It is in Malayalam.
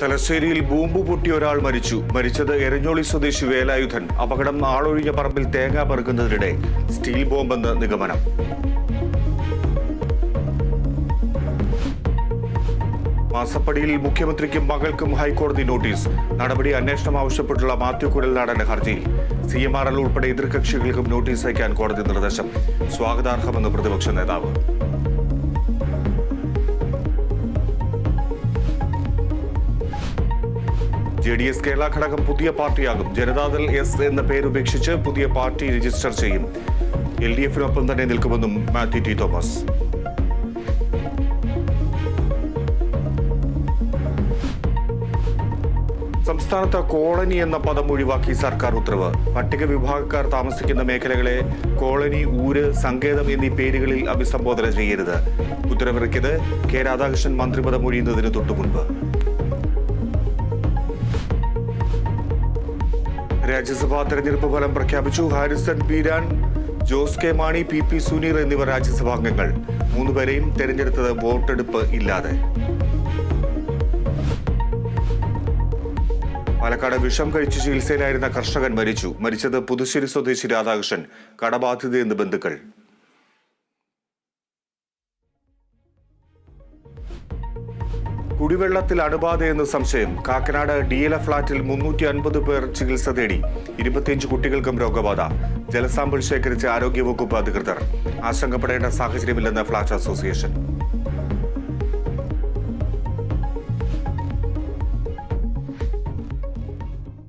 തലശ്ശേരിയിൽ ബോംബ് പൊട്ടി ഒരാൾ മരിച്ചത് എരഞ്ഞോളി സ്വദേശി വേലായുധൻ. അപകടം ആളൊഴിഞ്ഞ പറമ്പിൽ തേങ്ങ പെറുക്കുന്നതിനിടെ സ്റ്റീൽ ബോംബെന്ന് നിഗമനം. മാസപ്പടിയിൽ മുഖ്യമന്ത്രിക്കും മകൾക്കും ഹൈക്കോടതി നോട്ടീസ്. നടപടി അന്വേഷണം ആവശ്യപ്പെട്ടുള്ള മാത്യു കുഴൽനാടന്റെ ഹർജിയിൽ CMRL ഉൾപ്പെടെ എതിർകക്ഷികൾക്കും നോട്ടീസ് അയക്കാൻ കോടതി നിർദ്ദേശം. സ്വാഗതാർഹമെന്ന് പ്രതിപക്ഷ നേതാവ്. JDS കേരള ഘടകം പുതിയ പാർട്ടിയാകും. ജനതാദൾ S എന്ന പേരുപേക്ഷിച്ച് പുതിയ പാർട്ടി രജിസ്റ്റർ ചെയ്യും. LDF-നൊപ്പം തന്നെ നിൽക്കുമെന്നും മാത്യു ടി തോമസ്. സംസ്ഥാനത്ത് കോളനി എന്ന പദം ഒഴിവാക്കി സർക്കാർ ഉത്തരവ്. പട്ടിക വിഭാഗക്കാർ താമസിക്കുന്ന മേഖലകളെ കോളനി, ഊര്, സങ്കേതം എന്നീ പേരുകളിൽ അഭിസംബോധന ചെയ്യരുത്. ഉത്തരവിറക്കിയത് K. രാധാകൃഷ്ണൻ മന്ത്രിപദം ഒഴിയുന്നതിന് തൊട്ടുമുൻപ്. രാജ്യസഭാ തെരഞ്ഞെടുപ്പ് ഫലം പ്രഖ്യാപിച്ചു. Harrison Beeran, Jose K Mani, PP Suneer എന്നിവർ രാജ്യസഭാംഗങ്ങൾ. 3 പേരെയും തെരഞ്ഞെടുത്തത് വോട്ടെടുപ്പ് ഇല്ലാതെ. പാലക്കാട് വിഷം കഴിച്ച് ചികിത്സയിലായിരുന്ന കർഷകൻ മരിച്ചത് പുതുശ്ശേരി സ്വദേശി രാധാകൃഷ്ണൻ. കടബാധിതയെന്ന് ബന്ധുക്കൾ. കുടിവെള്ളത്തിൽ അണുബാധയെന്ന് സംശയം. കാക്കനാട് DLF ഫ്ളാറ്റിൽ 350 പേർ ചികിത്സ തേടി. 25 കുട്ടികൾക്കും രോഗബാധ. ജലസാമ്പിൾ ശേഖരിച്ച ആരോഗ്യവകുപ്പ് അധികൃതർ. ആശങ്കപ്പെടേണ്ട സാഹചര്യമില്ലെന്ന് ഫ്ളാറ്റ് അസോസിയേഷൻ.